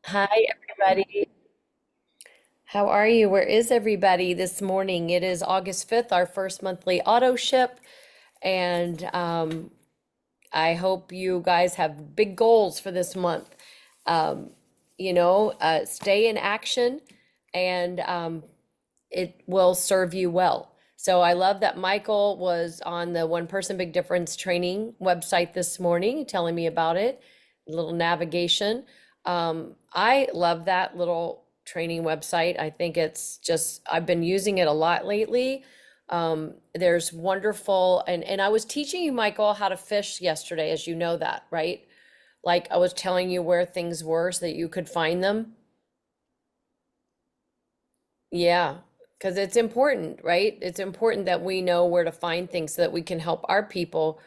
Hi, everybody. How are you? Where is everybody this morning? It is August 5th, our first monthly auto ship, and I hope you guys have big goals for this month. Um, Stay in action and it will serve you well. So I love that Michael was on the One Person Big Difference training website this morning, telling me about it, a little navigation. I love that little training website. I think it's just, I've been using it a lot lately. There's wonderful, and I was teaching you, Michael, how to fish yesterday, as you know that, right? Like I was telling you where things were so that you could find them. Yeah, because it's important, right? It's important that we know where to find things so that we can help our people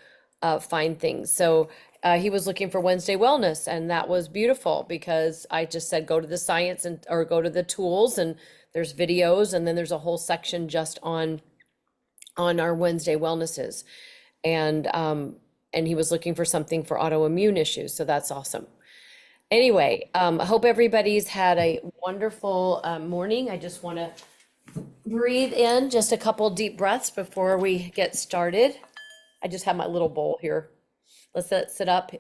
find things. So he was looking for Wednesday Wellness, and that was beautiful because I just said go to the science and or go to the tools, and there's videos, and then there's a whole section just on our Wednesday Wellnesses, and and he was looking for something for autoimmune issues, so that's awesome. Anyway, I hope everybody's had a wonderful morning. I just want to breathe in just a couple deep breaths before we get started. I just have my little bowl here. Let's sit up.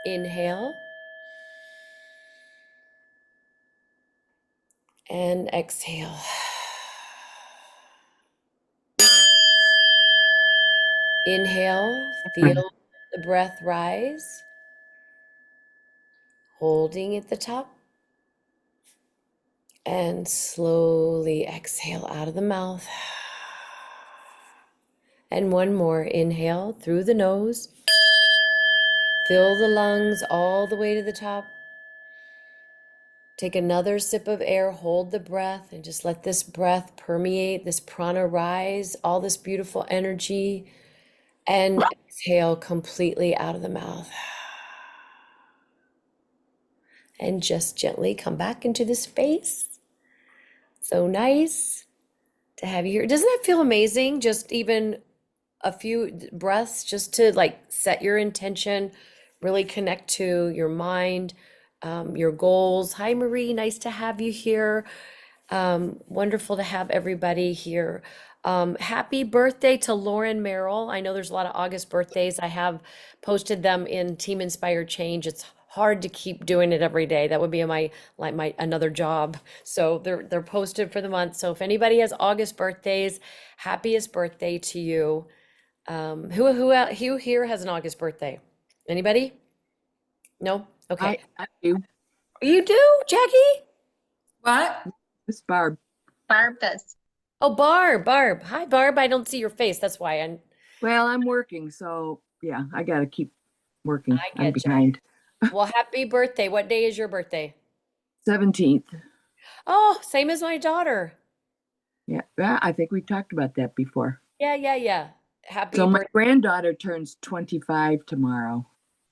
Inhale and exhale. Inhale, feel the breath rise, holding at the top, and slowly exhale out of the mouth. And one more. Inhale through the nose. Fill the lungs all the way to the top. Take another sip of air, hold the breath, and just let this breath permeate, this prana rise, all this beautiful energy, and exhale completely out of the mouth. And just gently come back into the space. So nice to have you here. Doesn't that feel amazing? Just even a few breaths just to like set your intention, really connect to your mind, your goals. Hi, Marie. Nice to have you here. Wonderful to have everybody here. Happy birthday to Lauren Merrill. I know there's a lot of August birthdays. I have posted them in Team Inspired Change. It's hard to keep doing it every day. That would be my another job. So they're posted for the month. So if anybody has August birthdays, happiest birthday to you. Who here has an August birthday? Anybody? No? Okay. I do. You do, Jackie? What? This Barb. Barb does. Oh, Barb. Hi, Barb. I don't see your face. That's why Well, I'm working, so yeah, I gotta keep working. I I'm get you. behind. Well, happy birthday. What day is your birthday? 17th. Oh, same as my daughter. Yeah, yeah, I think we talked about that before. Yeah. Happy So my birthday. granddaughter turns 25 tomorrow.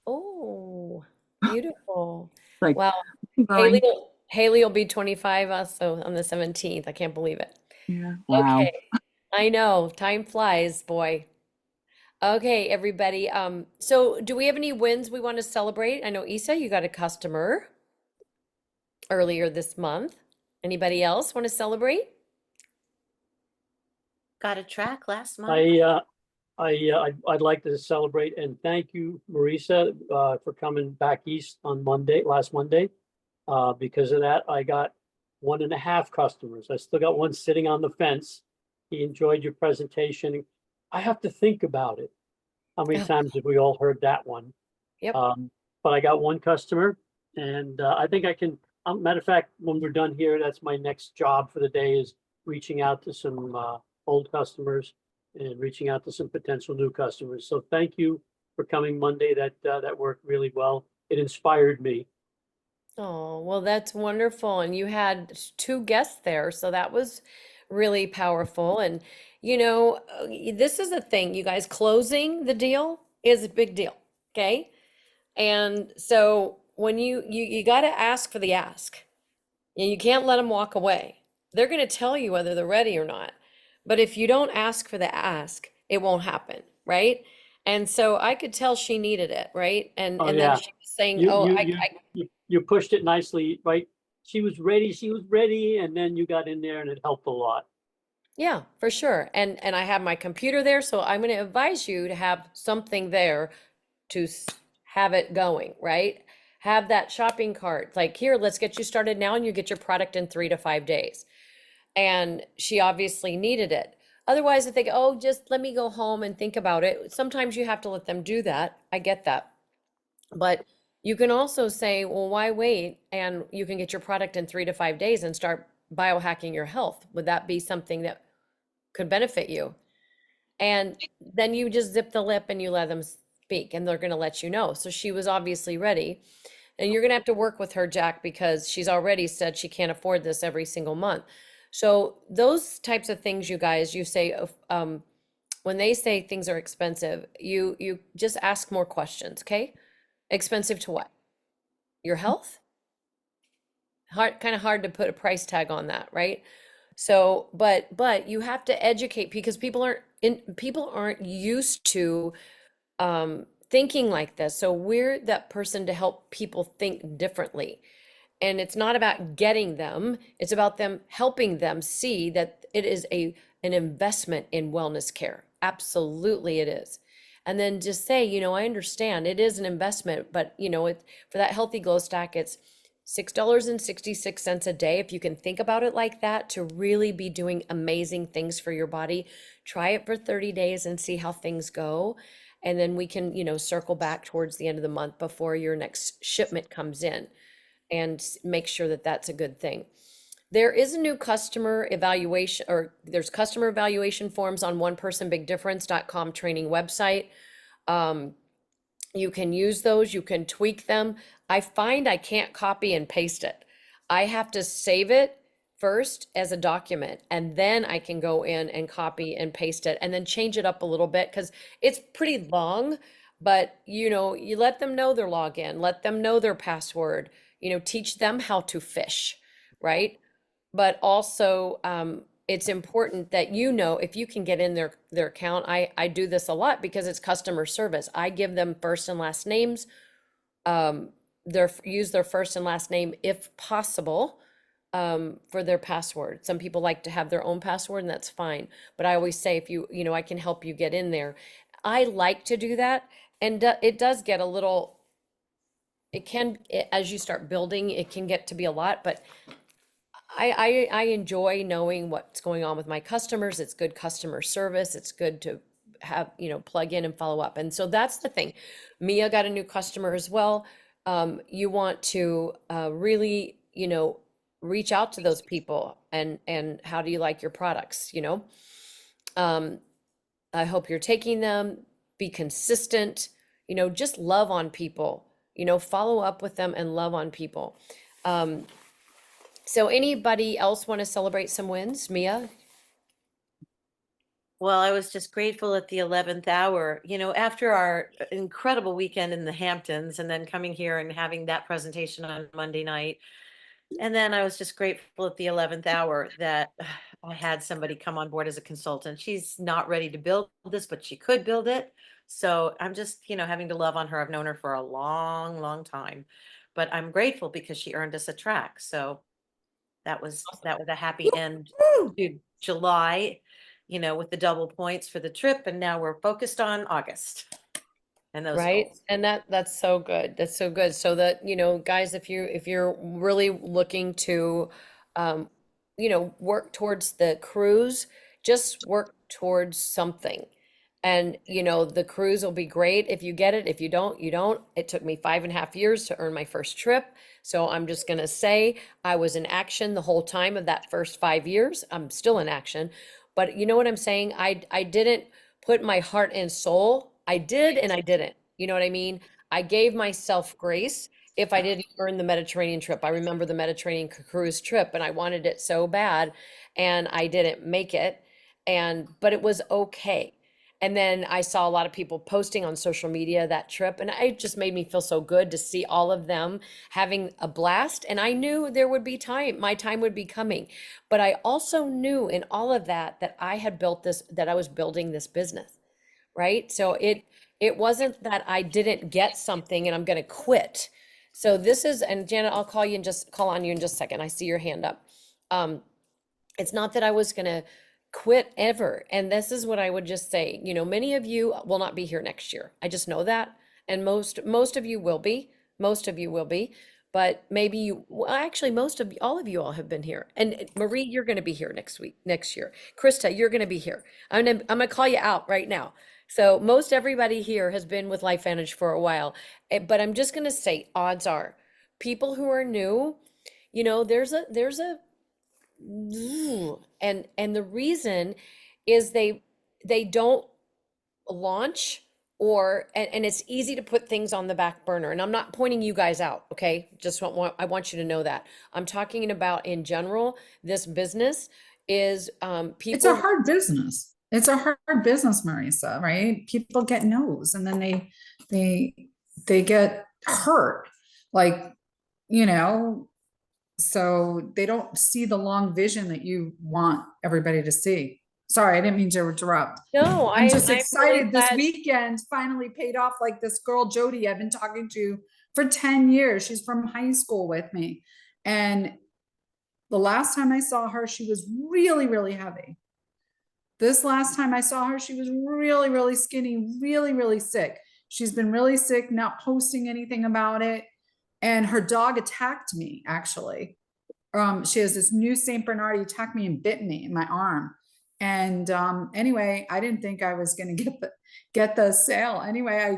Oh, beautiful. Like, Well, I'm going. Haley will be 25 also on the 17th. I can't believe it. Yeah, wow. Okay. I know, time flies, boy. Okay, everybody. So do we have any wins we want to celebrate? I know Isa, you got a customer earlier this month. Anybody else want to celebrate? Got a track last month. I'd like to celebrate and thank you, Marisa, for coming back east on Monday, last Monday. Because of that, I got 1.5 customers. I still got one sitting on the fence. He enjoyed your presentation. I have to think about it. How many Oh, times have we all heard that one? yep. But I got one customer, and I think I can. Matter of fact, when we're done here, that's my next job for the day is reaching out to some old customers and reaching out to some potential new customers. So thank you for coming Monday. That worked really well. It inspired me. Oh, well, that's wonderful. And you had two guests there, so that was really powerful. And this is the thing, you guys, closing the deal is a big deal, okay? And so when you got to ask for the ask, and you can't let them walk away. They're going to tell you whether they're ready or not. But if you don't ask for the ask, it won't happen, right? And so I could tell she needed it, right? And Oh, then yeah. she was saying, You, "Oh, you, I, you, I you pushed it nicely, right? She was ready, and then you got in there and it helped a lot. yeah, for sure." And I have my computer there, so I'm going to advise you to have something there to have it going, right? Have that shopping cart. Like, here, let's get you started now, and you get your product in 3 to 5 days. And she obviously needed it. Otherwise, if they go, "Oh, just let me go home and think about it," sometimes you have to let them do that. I get that. But you can also say, "Well, why wait?" And you can get your product in 3 to 5 days and start biohacking your health. Would that be something that could benefit you? And then you just zip the lip and you let them speak, and they're going to let you know. So she was obviously ready. And you're going to have to work with her, Jack, because she's already said she can't afford this every single month. So those types of things, you guys, you say, when they say things are expensive, you just ask more questions, okay? Expensive to what? Your health? Hard, kind of hard to put a price tag on that, right? So, but you have to educate, because people aren't used to thinking like this. So we're that person to help people think differently. And it's not about getting them, it's about them helping them see that it is an investment in wellness care. Absolutely it is. And then just say, I understand it is an investment, but it, for that healthy glow stack, it's $6.66 a day. If you can think about it like that, to really be doing amazing things for your body, try it for 30 days and see how things go. And then we can, circle back towards the end of the month before your next shipment comes in, and make sure that that's a good thing. There is a new customer evaluation, or there's customer evaluation forms on onepersonbigdifference.com training website. You can use those, you can tweak them. I find I can't copy and paste it. I have to save it first as a document, and then I can go in and copy and paste it and then change it up a little bit, because it's pretty long. But you let them know their login, let them know their password, teach them how to fish, right? But also, it's important that if you can get in their account. I do this a lot because it's customer service. I give them first and last names, use their first and last name if possible, for their password. Some people like to have their own password, and that's fine. But I always say, if I can help you get in there. I like to do that, and it does get a little. As you start building, it can get to be a lot, but I enjoy knowing what's going on with my customers. It's good customer service. It's good to have, plug in and follow up. And so that's the thing. Mia got a new customer as well. You want to really, reach out to those people, and how do you like your products, Um, I hope you're taking them, be consistent, just love on people, follow up with them and love on people. So anybody else want to celebrate some wins? Mia? Well, I was just grateful at the 11th hour, after our incredible weekend in the Hamptons and then coming here and having that presentation on Monday night. And then I was just grateful at the 11th hour that I had somebody come on board as a consultant. She's not ready to build this, but she could build it. So I'm just, having to love on her. I've known her for a long, long time, but I'm grateful because she earned us a track. So that was a happy end to July, with the double points for the trip, and now we're focused on August and those Right. goals. And that's so good. That's so good. So that, guys, if you're really looking to, um, work towards the cruise, just work towards something. And, the cruise will be great if you get it. If you don't, you don't. It took me 5.5 years to earn my first trip. So I'm just gonna say I was in action the whole time of that first 5 years. I'm still in action. But you know what I'm saying? I didn't put my heart and soul. I did and I didn't. You know what I mean? I gave myself grace if I didn't earn the Mediterranean trip. I remember the Mediterranean cruise trip, and I wanted it so bad, and I didn't make it. But it was okay. And then I saw a lot of people posting on social media that trip, and it just made me feel so good to see all of them having a blast. And I knew there would be time, my time would be coming. But I also knew in all of that I had built this, that I was building this business, right? So It wasn't that I didn't get something and I'm going to quit. So this is, and Janet, I'll call on you in just a second. I see your hand up. Um, it's not that I was going to quit ever. And this is what I would just say, many of you will not be here next year. I just know that. And most of you will be, most of you will be, but maybe well, actually all of you all have been here. And Marie, you're going to be here next year. Krista, you're going to be here. I'm going to call you out right now. So most everybody here has been with LifeVantage for a while, but I'm just going to say odds are people who are new, there's a and the reason is they don't launch and it's easy to put things on the back burner. And I'm not pointing you guys out, okay? I want you to know that. I'm talking about in general, this business is people. It's a hard business. It's a hard business, Marisa, right? People get no's and then they get hurt. Like, so they don't see the long vision that you want everybody to see. Sorry, I didn't mean to interrupt. No, I'm just really excited this glad- weekend finally paid off. Like this girl, Jody, I've been talking to for 10 years. She's from high school with me. And the last time I saw her, she was really, really heavy. This last time I saw her, she was really, really skinny, really, really sick. She's been really sick, not posting anything about it. And her dog attacked me, actually. She has this new Saint Bernard. He attacked me and bit me in my arm. And anyway, I didn't think I was going to get the sale. Anyway, I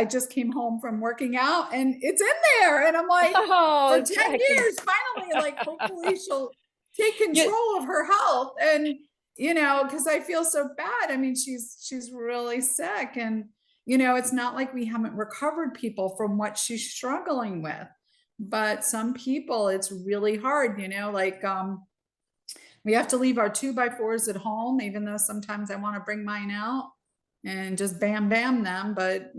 just came home from working out and it's in there. And I'm like, Oh, for 10 Jackie. years, finally, like hopefully she'll take control of her health. And, because I feel so bad. I mean, she's really sick. And, it's not like we haven't recovered people from what she's struggling with. But some people, it's really hard, like, we have to leave our 2x4s at home, even though sometimes I want to bring mine out and just bam them. But,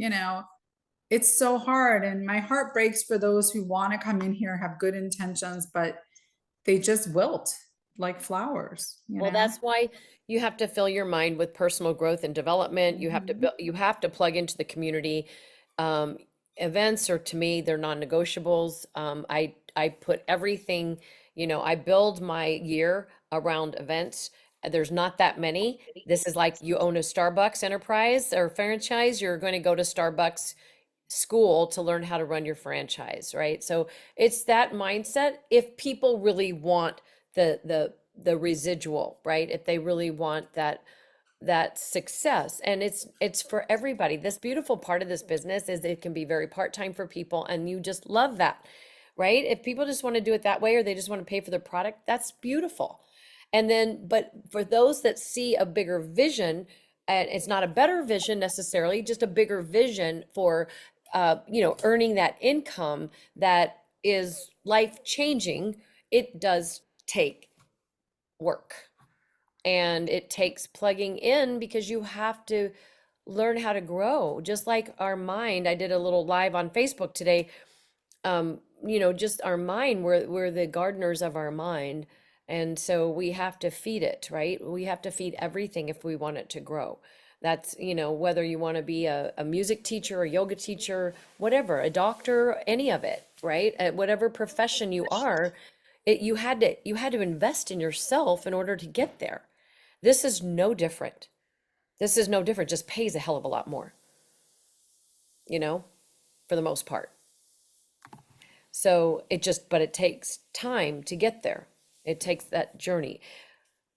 it's so hard. And my heart breaks for those who want to come in here, have good intentions, but they just wilt like flowers. Well, that's why you have to fill your mind with personal growth and development. You have to you have to plug into the community. Events are, to me, they're non-negotiables. I put everything, I build my year around events. There's not that many. This is like you own a Starbucks enterprise or franchise, you're going to go to Starbucks school to learn how to run your franchise, right? So it's that mindset. If people really want the residual, right? If they really want that success, and it's for everybody. This beautiful part of this business is it can be very part-time for people, and you just love that, right? If people just want to do it that way, or they just want to pay for the product, that's beautiful. And then, but for those that see a bigger vision, and it's not a better vision necessarily, just a bigger vision for earning that income that is life-changing, it does take work. And it takes plugging in, because you have to learn how to grow. Just like our mind, I did a little live on Facebook today. Just our mind, we're the gardeners of our mind. And so we have to feed it, right? We have to feed everything if we want it to grow. That's, whether you want to be a music teacher, a yoga teacher, whatever, a doctor, any of it, right? At whatever profession you are, you had to invest in yourself in order to get there. This is no different. Just pays a hell of a lot more, for the most part. So but it takes time to get there. It takes that journey.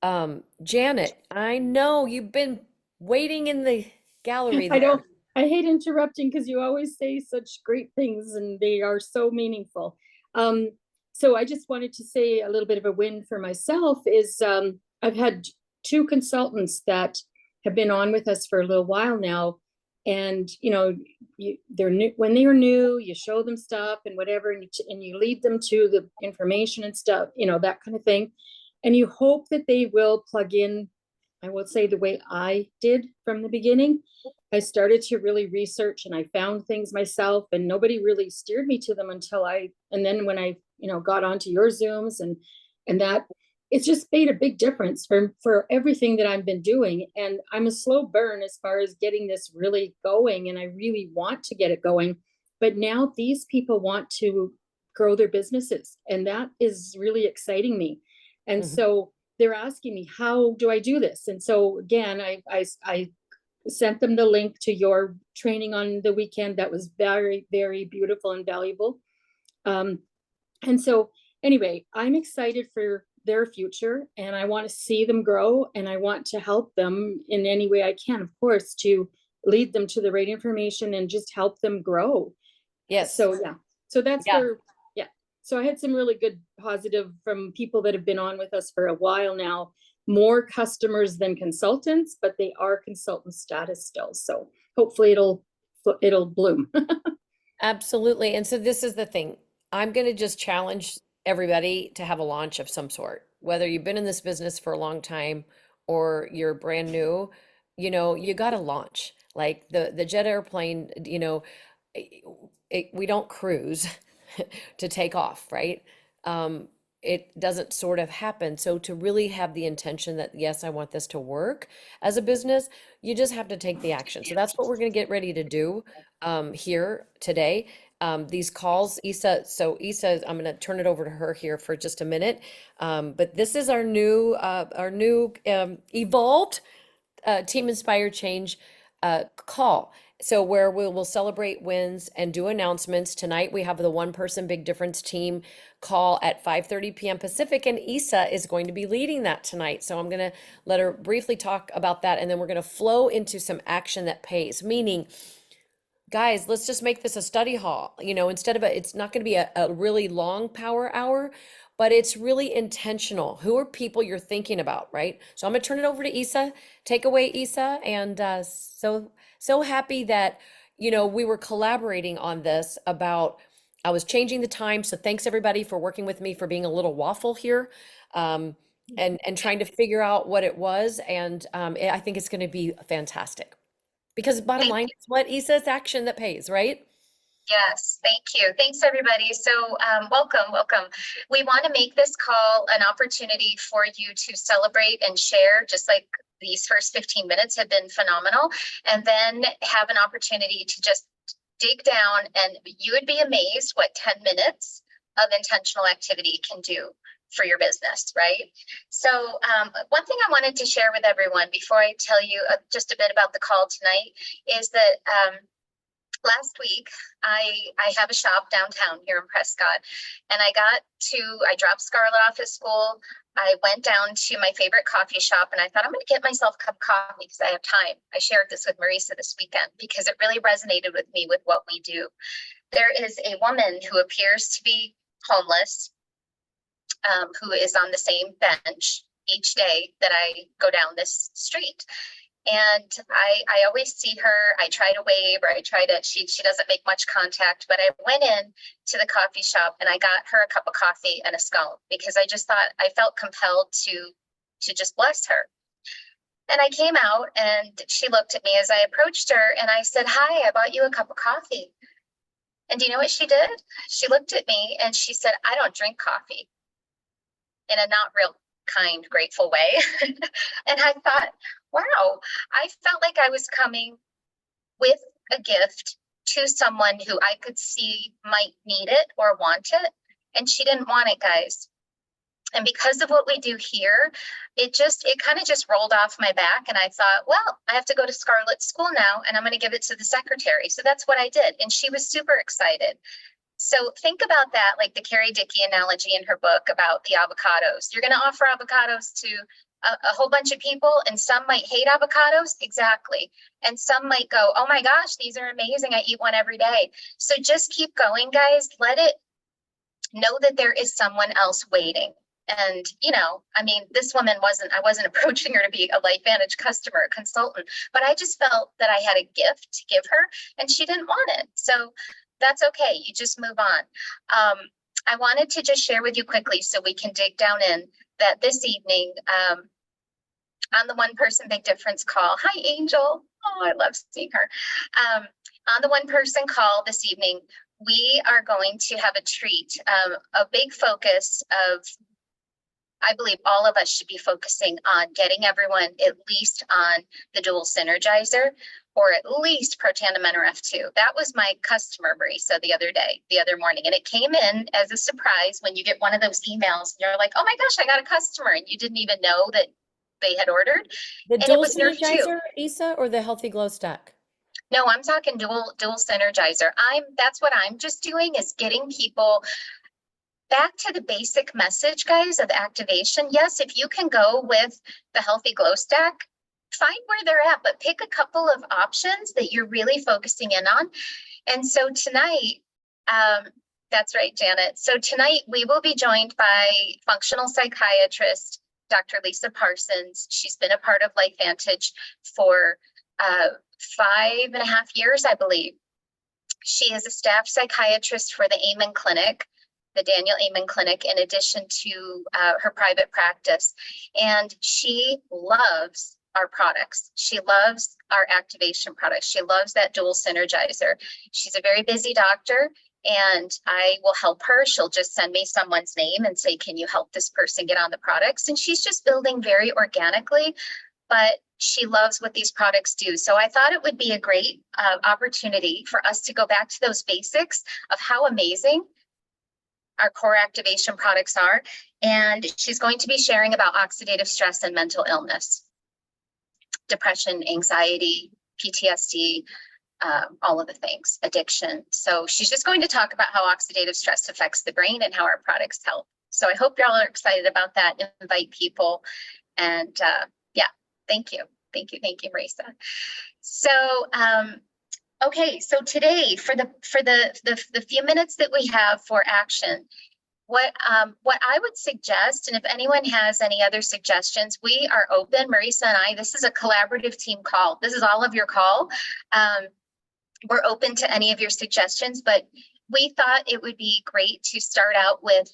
Janet, I know you've been waiting in the gallery there. I hate interrupting because you always say such great things and they are so meaningful. So I just wanted to say a little bit of a win for myself is I've had 2 consultants that have been on with us for a little while now. And, they're new. When they are new, you show them stuff and whatever, and you lead them to the information and stuff, that kind of thing. And you hope that they will plug in, I would say, the way I did from the beginning. I started to really research and I found things myself, and nobody really steered me to them and then when I, got onto your Zooms and that, it's just made a big difference for everything that I've been doing. And I'm a slow burn as far as getting this really going, and I really want to get it going. But now these people want to grow their businesses, and that is really exciting me. And so they're asking me, how do I do this? And so again, I sent them the link to your training on the weekend. That was very, very beautiful and valuable. And so anyway, I'm excited for their future, and I want to see them grow, and I want to help them in any way I can, of course, to lead them to the right information and just help them grow. Yes. So yeah, so that's Yeah. where, yeah. So I had some really good positive from people that have been on with us for a while now, more customers than consultants, but they are consultant status still. So hopefully it'll bloom. Absolutely. And so this is the thing. I'm going to just challenge everybody to have a launch of some sort, whether you've been in this business for a long time or you're brand new, you got to launch. Like the jet airplane, we don't cruise to take off, right? It doesn't sort of happen. So to really have the intention that, yes, I want this to work as a business, you just have to take the action. So that's what we're going to get ready to do here today. These calls, Isa, I'm going to turn it over to her here for just a minute. But this is our new evolved Team Inspired Change call. So where we will celebrate wins and do announcements. Tonight we have the One Person Big Difference team call at 5:30 p.m. Pacific, and Isa is going to be leading that tonight. So I'm going to let her briefly talk about that, and then we're going to flow into some action that pays, meaning, guys, let's just make this a study hall. Instead of it's not going to be a really long power hour, but it's really intentional. Who are people you're thinking about, right? So I'm going to turn it over to Isa. Take away, Isa. And so happy that, we were collaborating on this about, I was changing the time. So thanks everybody for working with me, for being a little waffle here, and trying to figure out what it was. And I think it's going to be fantastic. Because bottom line is what, Isa, it's action that pays, right? Yes, thank you. Thanks, everybody. So welcome. We want to make this call an opportunity for you to celebrate and share, just like these first 15 minutes have been phenomenal, and then have an opportunity to just dig down, and you would be amazed what 10 minutes of intentional activity can do for your business, right? So one thing I wanted to share with everyone before I tell you just a bit about the call tonight is that last week I have a shop downtown here in Prescott, and I dropped Scarlett off at school. I went down to my favorite coffee shop, and I thought, I'm going to get myself a cup of coffee because I have time. I shared this with Marisa this weekend because it really resonated with me with what we do. There is a woman who appears to be homeless, who is on the same bench each day that I go down this street. And I always see her. I try to wave, or she doesn't make much contact, but I went in to the coffee shop and I got her a cup of coffee and a scone because I just thought, I felt compelled to just bless her. And I came out and she looked at me as I approached her, and I said, "Hi, I bought you a cup of coffee." And do you know what she did? She looked at me and she said, "I don't drink coffee," in a not real kind, grateful way. And I thought, wow, I felt like I was coming with a gift to someone who I could see might need it or want it. And she didn't want it, guys. And because of what we do here, it kind of just rolled off my back. And I thought, well, I have to go to Scarlett's school now, and I'm going to give it to the secretary. So that's what I did. And she was super excited. So think about that, like the Carrie Dickey analogy in her book about the avocados. You're going to offer avocados to a whole bunch of people, and some might hate avocados. Exactly. And some might go, "Oh my gosh, these are amazing. I eat one every day." So just keep going, guys. Let it know that there is someone else waiting. And, this woman I wasn't approaching her to be a LifeVantage customer, consultant, but I just felt that I had a gift to give her, and she didn't want it. So that's okay. You just move on. I wanted to just share with you quickly so we can dig down in that this evening on the One Person Big Difference call. Hi, Angel. Oh, I love seeing her. On the One Person call this evening, we are going to have a treat, a big focus of I believe all of us should be focusing on getting everyone at least on the dual synergizer, or at least Protandim NRF2. That was my customer, Marisa, the other morning. And it came in as a surprise when you get one of those emails and you're like, oh my gosh, I got a customer, and you didn't even know that they had ordered. The And it dual was NRF2. synergizer, Isa, or the healthy glow stack? No, I'm talking dual synergizer. That's what I'm just doing, is getting people back to the basic message, guys, of activation. Yes, if you can go with the healthy glow stack, find where they're at, but pick a couple of options that you're really focusing in on. And so tonight, that's right, Janet. So tonight we will be joined by functional psychiatrist, Dr. Lisa Parsons. She's been a part of LifeVantage for 5.5 years, I believe. She is a staff psychiatrist for the Amen Clinic, the Daniel Amen Clinic, in addition to her private practice. And she loves our products. She loves our activation products. She loves that dual synergizer. She's a very busy doctor, and I will help her. She'll just send me someone's name and say, can you help this person get on the products? And she's just building very organically, but she loves what these products do. So I thought it would be a great opportunity for us to go back to those basics of how amazing our core activation products are. And she's going to be sharing about oxidative stress and mental illness, depression, anxiety, PTSD, all of the things, addiction. So she's just going to talk about how oxidative stress affects the brain and how our products help. So I hope y'all are excited about that. Invite people. And yeah, thank you. Thank you, Marisa. So, okay, so today for the few minutes that we have for action, what I would suggest, and if anyone has any other suggestions, we are open. Marisa and I, this is a collaborative team call. This is all of your call. We're open to any of your suggestions, but we thought it would be great to start out with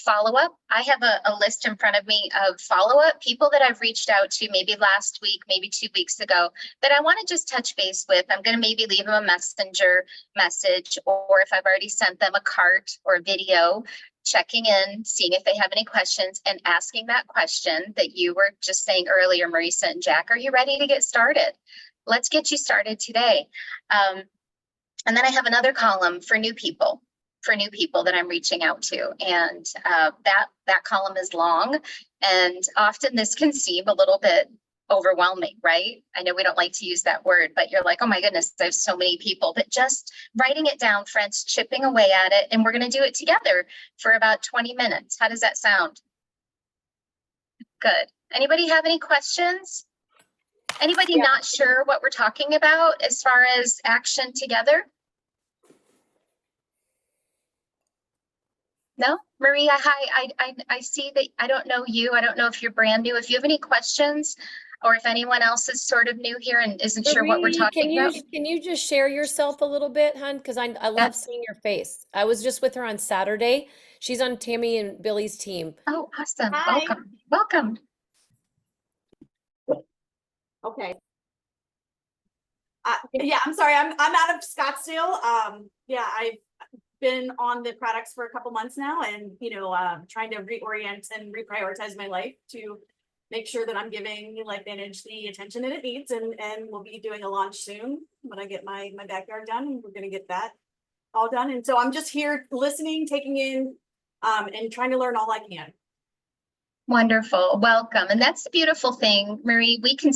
follow-up. I have a list in front of me of follow-up people that I've reached out to maybe last week, maybe 2 weeks ago, that I want to just touch base with. I'm going to maybe leave them a messenger message, or if I've already sent them a cart or a video, checking in, seeing if they have any questions, and asking that question that you were just saying earlier, Marisa and Jack, are you ready to get started? Let's get you started today. And then I have another column for new people that I'm reaching out to. And that column is long, and often this can seem a little bit overwhelming, right? I know we don't like to use that word, but you're like, oh my goodness, there's so many people. But just writing it down, friends, chipping away at it, and we're going to do it together for about 20 minutes. How does that sound? Good. Anybody have any questions? Anybody not sure what we're talking about as far as action together? No? Maria, hi, I see that. I don't know you. I don't know if you're brand new. If you have any questions, or if anyone else is sort of new here and isn't sure what we're Marie, talking about. Can you just share yourself a little bit, hun? Because I love seeing your face. I was just with her on Saturday. She's on Tammy and Billy's team. Oh, awesome. Hi. Welcome. Welcome. Okay. Yeah, I'm sorry. I'm out of Scottsdale. Yeah, I've been on the products for a couple months now, and trying to reorient and reprioritize my life to make sure that I'm giving LifeVantage the attention that it needs. And we'll be doing a launch soon when I get my backyard done, and we're gonna get that all done. And so I'm just here listening, taking in, and trying to learn all I can. Wonderful. Welcome. And that's the beautiful thing, Marie. We can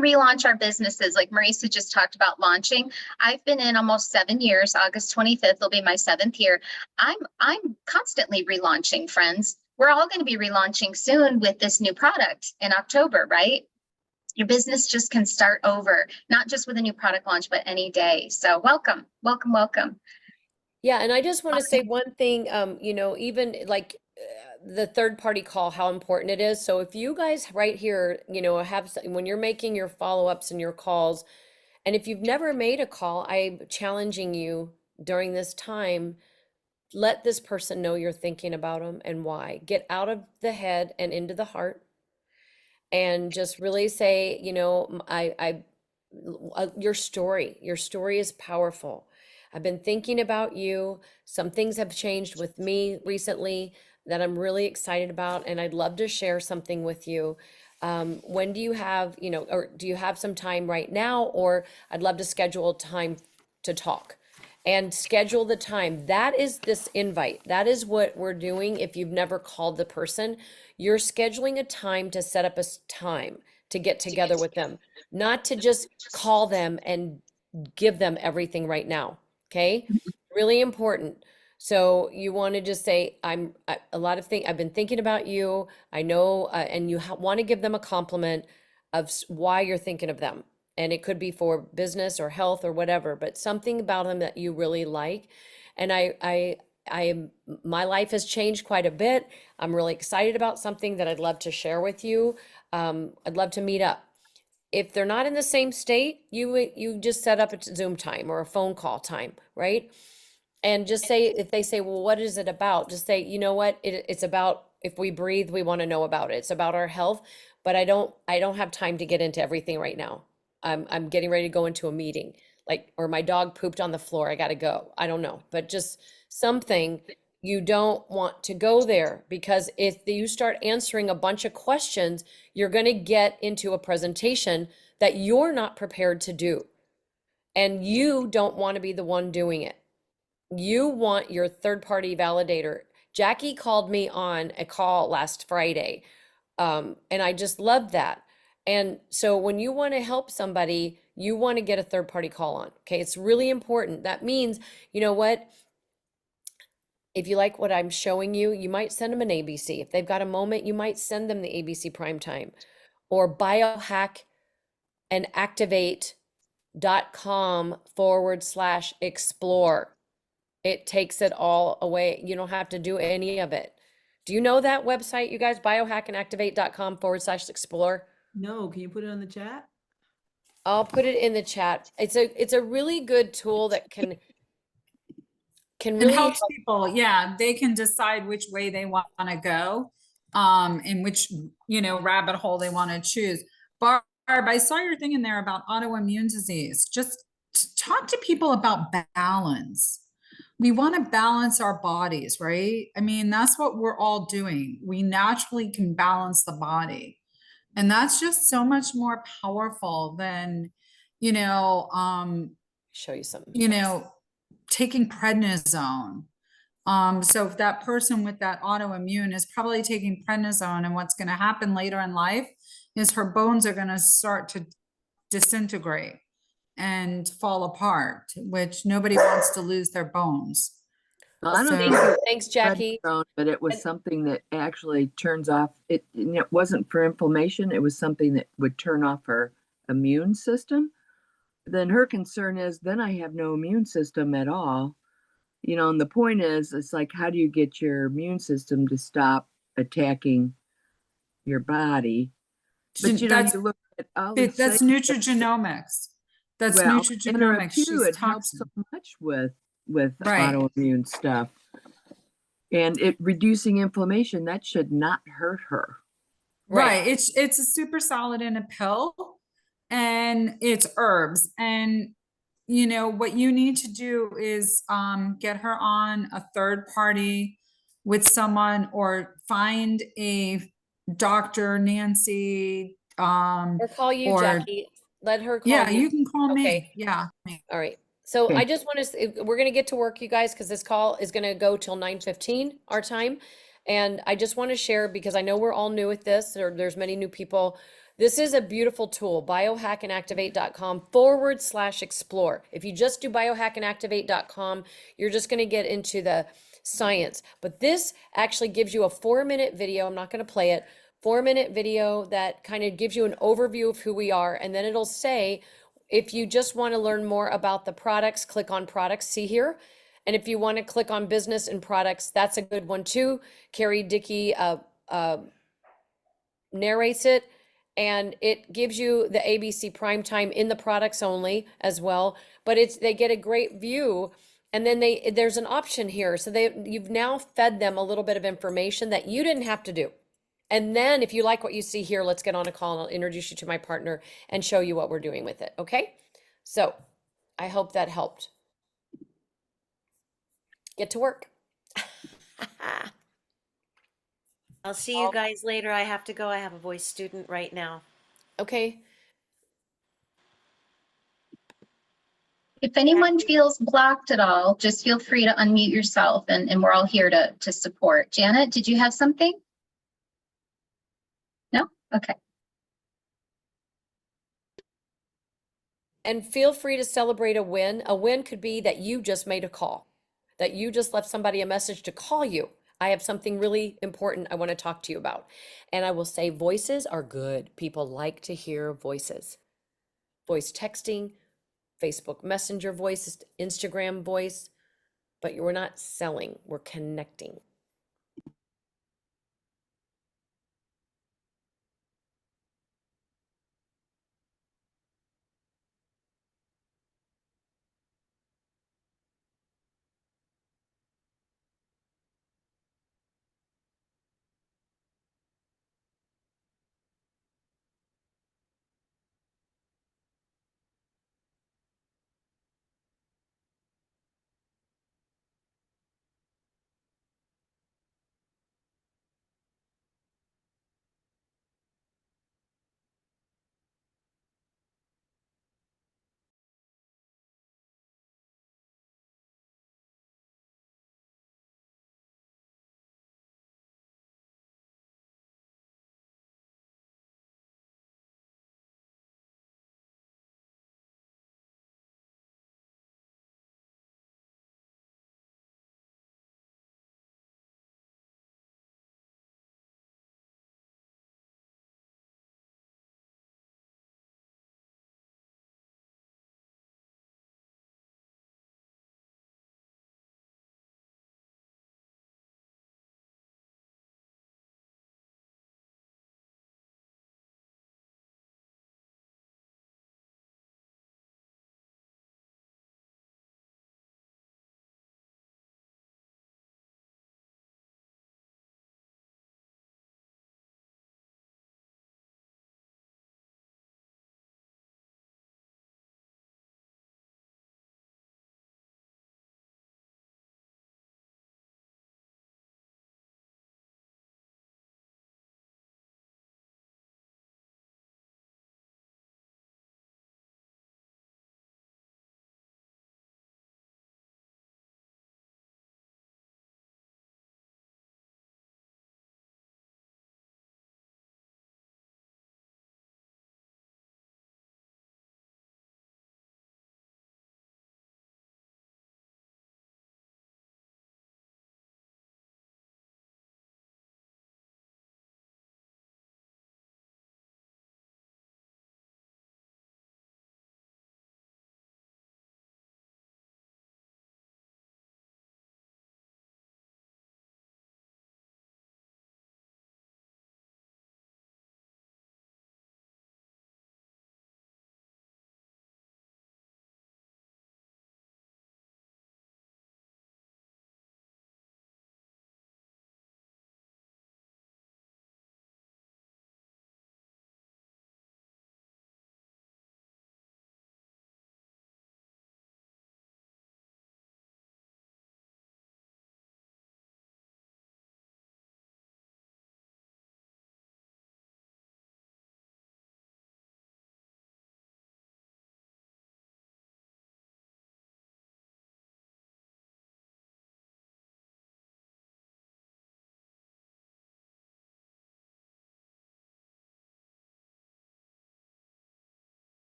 relaunch our businesses like Marisa just talked about launching. I've been in almost 7 years. August 25th will be my 7th year. I'm constantly relaunching, friends. We're all going to be relaunching soon with this new product in October, right? Your business just can start over, not just with a new product launch, but any day. So welcome, welcome, welcome. Yeah, and I just want to say one thing, even like the third party call, how important it is. So if you guys right here, when you're making your follow-ups and your calls, and if you've never made a call, I'm challenging you during this time, let this person know you're thinking about them and why. Get out of the head and into the heart, and just really say, your story is powerful. I've been thinking about you. Some things have changed with me recently. that I'm really excited about, and I'd love to share something with you. When do you have, or do you have some time right now? Or I'd love to schedule a time to talk and schedule the time. That is this invite. That is what we're doing. If you've never called the person, you're scheduling a time to set up a time to get together with them, not to just call them and give them everything right now. Okay. Really important. So you want to just say, a lot of things, I've been thinking about you. I know, and you want to give them a compliment of why you're thinking of them. And it could be for business or health or whatever, but something about them that you really like. And my life has changed quite a bit. I'm really excited about something that I'd love to share with you. I'd love to meet up. If they're not in the same state, you just set up a Zoom time or a phone call time, right? And just say, if they say, well, what is it about? Just say, you know what, it's about, if we breathe, we want to know about it. It's about our health, but I don't have time to get into everything right now. I'm getting ready to go into a meeting, like, or my dog pooped on the floor. I got to go. I don't know, but just something. You don't want to go there, because if you start answering a bunch of questions, you're going to get into a presentation that you're not prepared to do. And you don't want to be the one doing it. You want your third party validator. Jackie called me on a call last Friday, and I just loved that. And so when you want to help somebody, you want to get a third party call on. Okay. It's really important. That means, you know what? If you like what I'm showing you, you might send them an ABC. If they've got a moment, you might send them the ABC prime time, or biohack and activate.com/explore. It takes it all away. You don't have to do any of it. Do you know that website, you guys? Biohackandactivate.com/explore. No, can you put it on the chat? I'll put it in the chat. It's a really good tool that can It really helps help. people, yeah, they can decide which way they want to go, and which, rabbit hole they want to choose. Barb, I saw your thing in there about autoimmune disease. Just talk to people about balance. We want to balance our bodies, right? I mean, that's what we're all doing. We naturally can balance the body. And that's just so much more powerful than, Show you something. taking prednisone. So if that person with that autoimmune is probably taking prednisone, and what's going to happen later in life is her bones are going to start to disintegrate and fall apart, which nobody wants to lose their bones. Well, I don't So- think it was Thanks, Jackie. prednisone, but it was And- something that actually turns off it. And it wasn't for inflammation. It was something that would turn off her immune system. Then her concern is, then I have no immune system at all. And the point is, it's like, how do you get your immune system to stop attacking your body? But that's you look at all these that's things nutrigenomics. That's well, nutrigenomics. too, She's it helps talking. so much with Right. autoimmune stuff. And it reducing inflammation, that should not hurt her. Right. It's a super solid in a pill, and it's herbs. And what you need to do is get her on a third party with someone, or find a doctor, Nancy, Or call you, or Jackie. Let her call yeah, you. you can call Okay. me. Yeah. All right. So Okay. I just want to, we're going to get to work, you guys, because this call is going to go till 9:15 our time. And I just want to share, because I know we're all new at this, or there's many new people. This is a beautiful tool, biohackandactivate.com/explore. If you just do biohackandactivate.com, you're just going to get into the science. But this actually gives you a 4-minute video. I'm not going to play it. 4-minute video that kind of gives you an overview of who we are. And then it'll say, if you just want to learn more about the products, click on products, see here. And if you want to click on business and products, that's a good one too. Carrie Dickey narrates it, and it gives you the ABC prime time in the products only as well. But they get a great view. And then there's an option here. So you've now fed them a little bit of information that you didn't have to do. And then if you like what you see here, let's get on a call and I'll introduce you to my partner and show you what we're doing with it. Okay. So I hope that helped. Get to work. I'll see you guys later. I have to go. I have a voice student right now. Okay. If anyone feels blocked at all, just feel free to unmute yourself and we're all here to support. Janet, did you have something? No? Okay. And feel free to celebrate a win. A win could be that you just made a call, that you just left somebody a message to call you. I have something really important I want to talk to you about. And I will say voices are good. People like to hear voices. Voice texting, Facebook Messenger voice, Instagram voice, but we're not selling, we're connecting.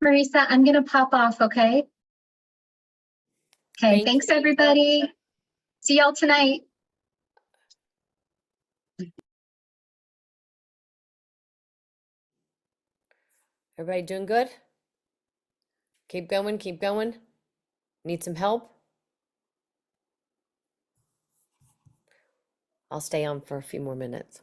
Marisa, I'm gonna pop off, okay? Okay, Thank thanks, you. everybody. See y'all tonight. Everybody doing good? Keep going, keep going. Need some help? I'll stay on for a few more minutes.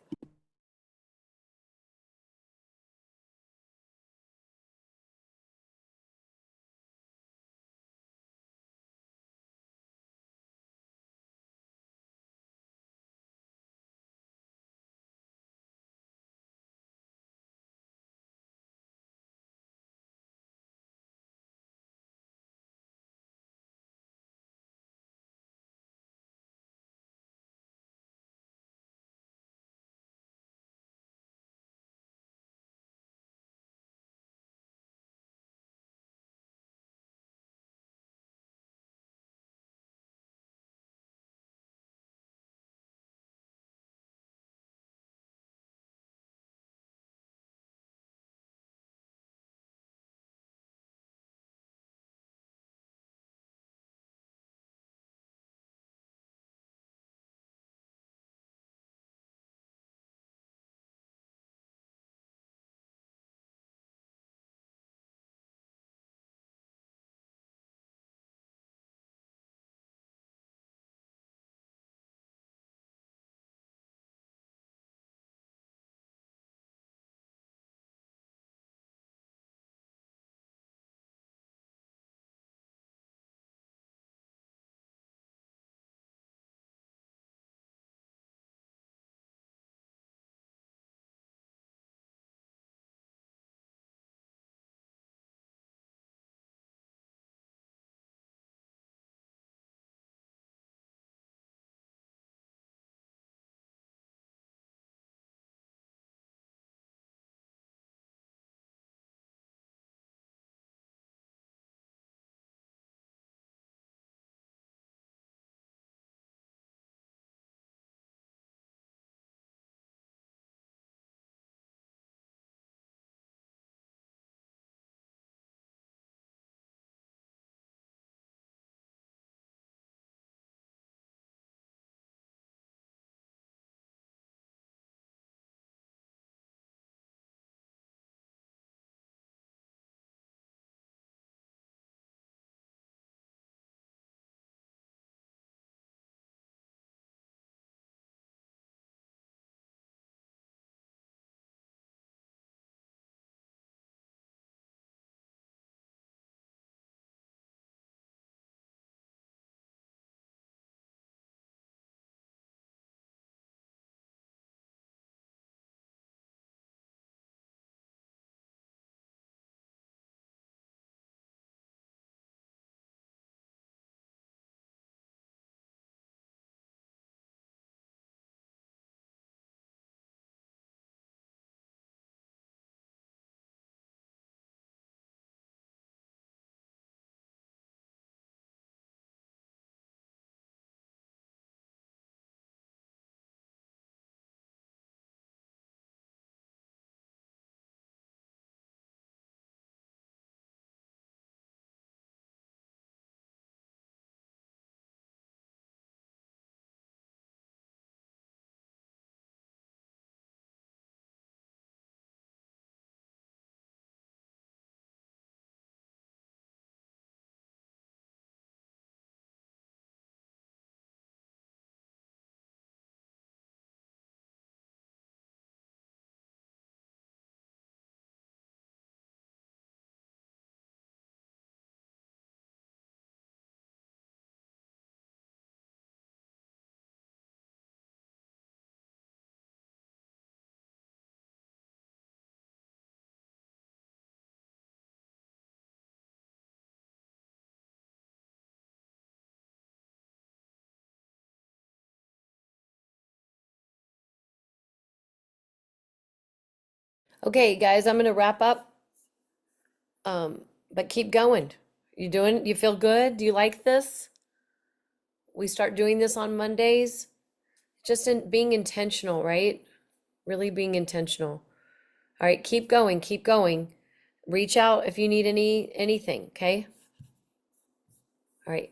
Okay, guys, I'm gonna wrap up. But keep going. You feel good? Do you like this? We start doing this on Mondays. Just in being intentional, right? Really being intentional. All right, keep going, keep going. reach out if you need anything, okay? All right.